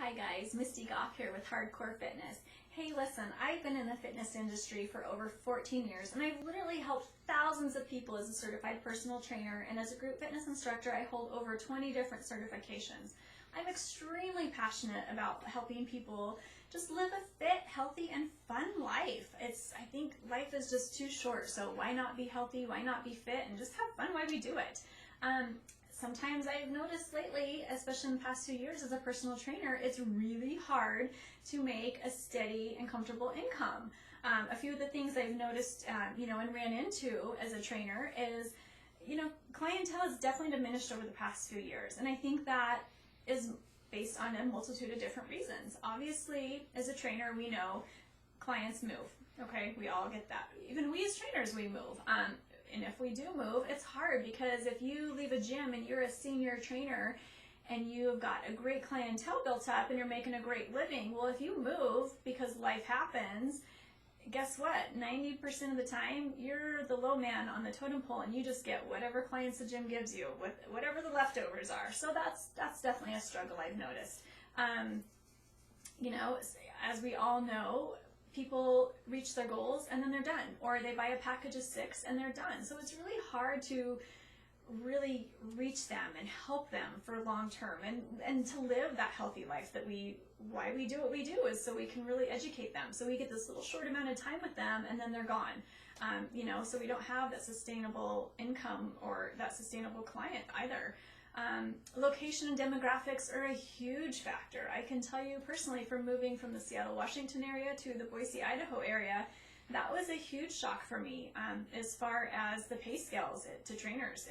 Hi guys, Misty Goff here with Hardcore Fitness. Hey listen, I've been in the fitness industry for over 14 years and I've literally helped thousands of people as a certified personal trainer, and as a group fitness instructor I hold over 20 different certifications. I'm extremely passionate about helping people just live a fit, healthy, and fun life. I think life is just too short, so why not be healthy, why not be fit, and just have fun while we do it. Sometimes I've noticed lately, especially in the past few years as a personal trainer, it's really hard to make a steady and comfortable income. A few of the things I've noticed, and ran into as a trainer is, clientele has definitely diminished over the past few years. And I think that is based on a multitude of different reasons. Obviously, as a trainer, we know clients move. Okay, we all get that. Even we as trainers, we move. And if we do move, it's hard because if you leave a gym and you're a senior trainer and you've got a great clientele built up and you're making a great living, well, if you move because life happens, guess what? 90% of the time, you're the low man on the totem pole and you just get whatever clients the gym gives you, whatever the leftovers are. So that's definitely a struggle I've noticed. As we all know, people reach their goals and then they're done, or they buy a package of 6 and they're done. So it's really hard to really reach them and help them for long term and to live that healthy life why we do what we do is so we can really educate them. So we get this little short amount of time with them and then they're gone. So we don't have that sustainable income or that sustainable client either. Location and demographics are a huge factor. I can tell you personally, from moving from the Seattle, Washington area to the Boise, Idaho area, that was a huge shock for me as far as the pay scales to trainers.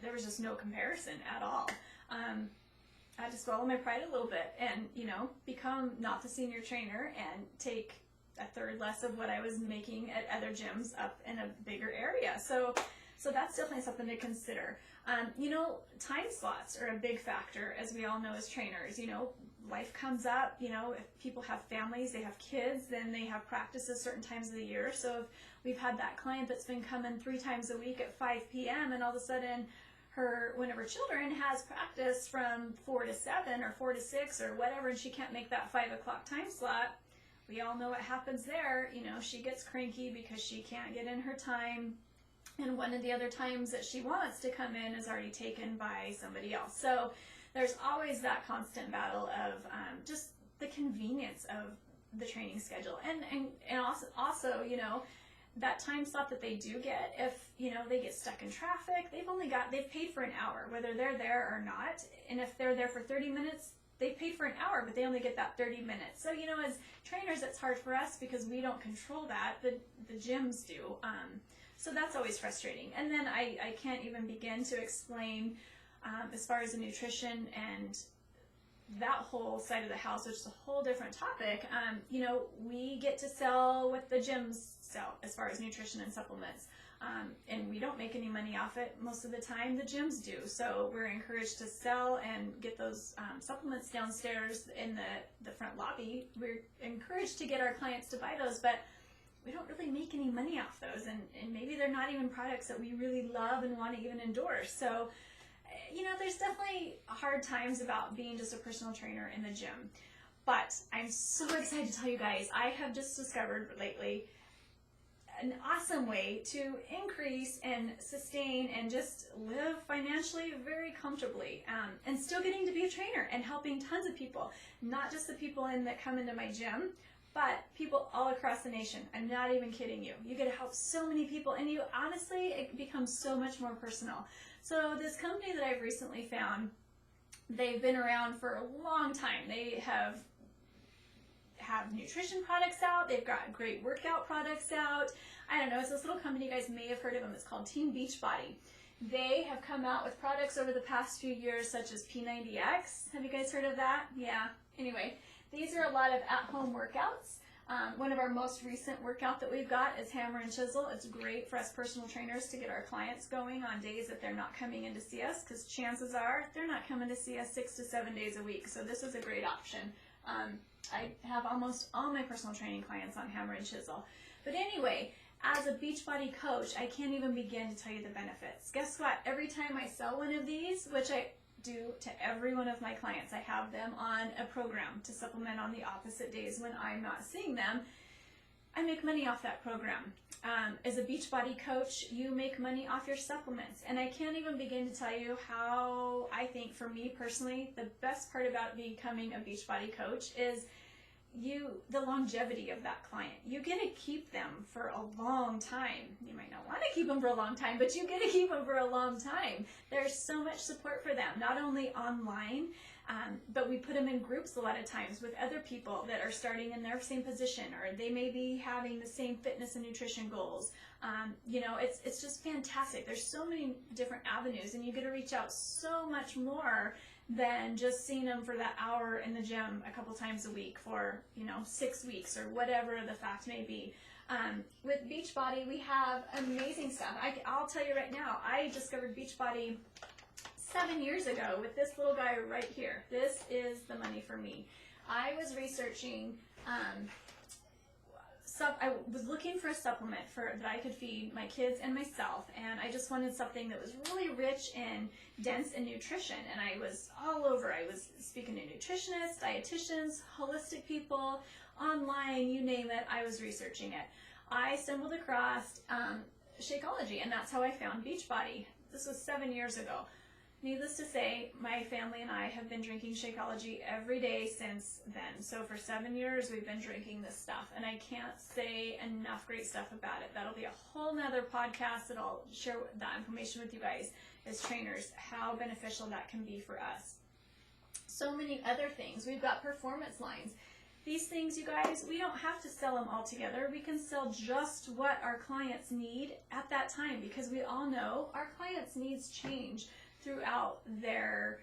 There was just no comparison at all. I had to swallow my pride a little bit and, become not the senior trainer and take a third less of what I was making at other gyms up in a bigger area. So that's definitely something to consider. Time slots are a big factor, as we all know as trainers. Life comes up, if people have families, they have kids, then they have practices certain times of the year. So if we've had that client that's been coming 3 times a week at 5 p.m. and all of a sudden one of her children has practice from 4 to 7 or 4 to 6 or whatever, and she can't make that 5 o'clock time slot, we all know what happens there. She gets cranky because she can't get in her time. And one of the other times that she wants to come in is already taken by somebody else. So there's always that constant battle of just the convenience of the training schedule. And also, that time slot that they do get, if, they get stuck in traffic, they've paid for an hour, whether they're there or not. And if they're there for 30 minutes, they paid for an hour, but they only get that 30 minutes. So, as trainers, it's hard for us because we don't control that, the gyms do. So that's always frustrating. And then I can't even begin to explain as far as the nutrition and that whole side of the house, which is a whole different topic. We get to sell what the gyms sell as far as nutrition and supplements. And we don't make any money off it most of the time. The gyms do. So we're encouraged to sell and get those supplements downstairs in the front lobby. We're encouraged to get our clients to buy those, but we don't really make any money off those, and maybe they're not even products that we really love and want to even endorse. So, there's definitely hard times about being just a personal trainer in the gym. But I'm so excited to tell you guys, I have just discovered lately an awesome way to increase and sustain and just live financially very comfortably, and still getting to be a trainer and helping tons of people, not just the people that come into my gym, but people all across the nation. I'm not even kidding you. You get to help so many people, and honestly, it becomes so much more personal. So this company that I've recently found, they've been around for a long time. They have nutrition products out. They've got great workout products out. I don't know. It's this little company, you guys may have heard of them. It's called Team Beachbody. They have come out with products over the past few years, such as P90X. Have you guys heard of that? Yeah. Anyway, these are a lot of at-home workouts. One of our most recent workout that we've got is hammer and chisel. It's great for us personal trainers to get our clients going on days that they're not coming in to see us, because chances are they're not coming to see us 6 to 7 days a week. So this is a great option. I have almost all my personal training clients on hammer and chisel. But anyway, as a Beachbody coach, I can't even begin to tell you the benefits. Guess what? Every time I sell one of these, which do to every one of my clients. I have them on a program to supplement on the opposite days when I'm not seeing them. I make money off that program. As a Beachbody coach, you make money off your supplements. And I can't even begin to tell you how I think, for me personally, the best part about becoming a Beachbody coach is the longevity of that client. You get to keep them for a long time. You might not want to keep them for a long time, but you get to keep them for a long time. There's so much support for them, not only online, but we put them in groups a lot of times with other people that are starting in their same position, or they may be having the same fitness and nutrition goals. It's just fantastic. There's so many different avenues, and you get to reach out so much more than just seeing them for that hour in the gym a couple times a week for 6 weeks or whatever the fact may be. With Beachbody, we have amazing stuff. I'll tell you right now, I discovered Beachbody 7 years ago with this little guy right here. This is the money for me. I was researching, I was looking for a supplement that I could feed my kids and myself, and I just wanted something that was really rich and dense in nutrition. And I was all over. I was speaking to nutritionists, dietitians, holistic people, online, you name it. I was researching it. I stumbled across Shakeology, and that's how I found Beachbody. This was 7 years ago. Needless to say, my family and I have been drinking Shakeology every day since then. So for 7 years, we've been drinking this stuff, and I can't say enough great stuff about it. That'll be a whole nother podcast that I'll share that information with you guys as trainers, how beneficial that can be for us. So many other things. We've got performance lines. These things, you guys, we don't have to sell them all together. We can sell just what our clients need at that time, because we all know our clients' needs change throughout their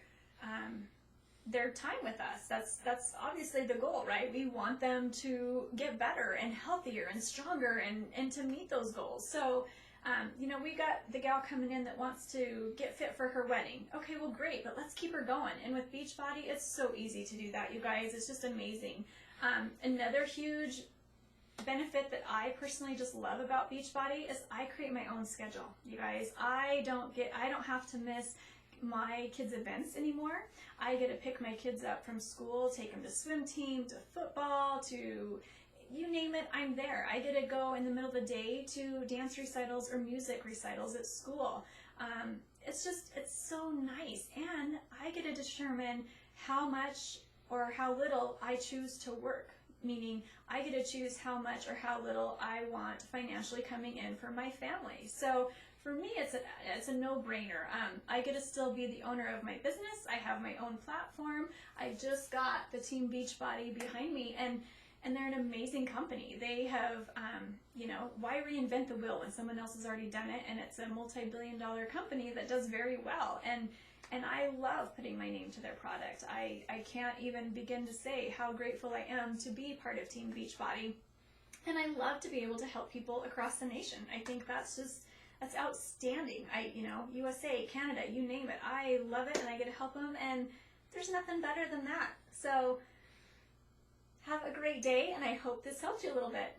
time with us. That's obviously the goal, right? We want them to get better and healthier and stronger and to meet those goals. So, we got the gal coming in that wants to get fit for her wedding. Okay, well, great, but let's keep her going. And with Beachbody, it's so easy to do that, you guys. It's just amazing. Another huge benefit that I personally just love about Beachbody is I create my own schedule, you guys. I don't have to miss my kids' events anymore. I get to pick my kids up from school, take them to swim team, to football, to you name it, I'm there. I get to go in the middle of the day to dance recitals or music recitals at school. It's so nice, and I get to determine how much or how little I choose to work. Meaning I get to choose how much or how little I want financially coming in for my family. So for me, it's a no-brainer. I get to still be the owner of my business. I have my own platform. I just got the Team Beachbody behind me, and they're an amazing company. They have, why reinvent the wheel when someone else has already done it, and it's a multi-billion-dollar company that does very well. And I love putting my name to their product. I can't even begin to say how grateful I am to be part of Team Beachbody. And I love to be able to help people across the nation. I think that's outstanding. USA, Canada, you name it. I love it, and I get to help them, and there's nothing better than that. So have a great day, and I hope this helped you a little bit.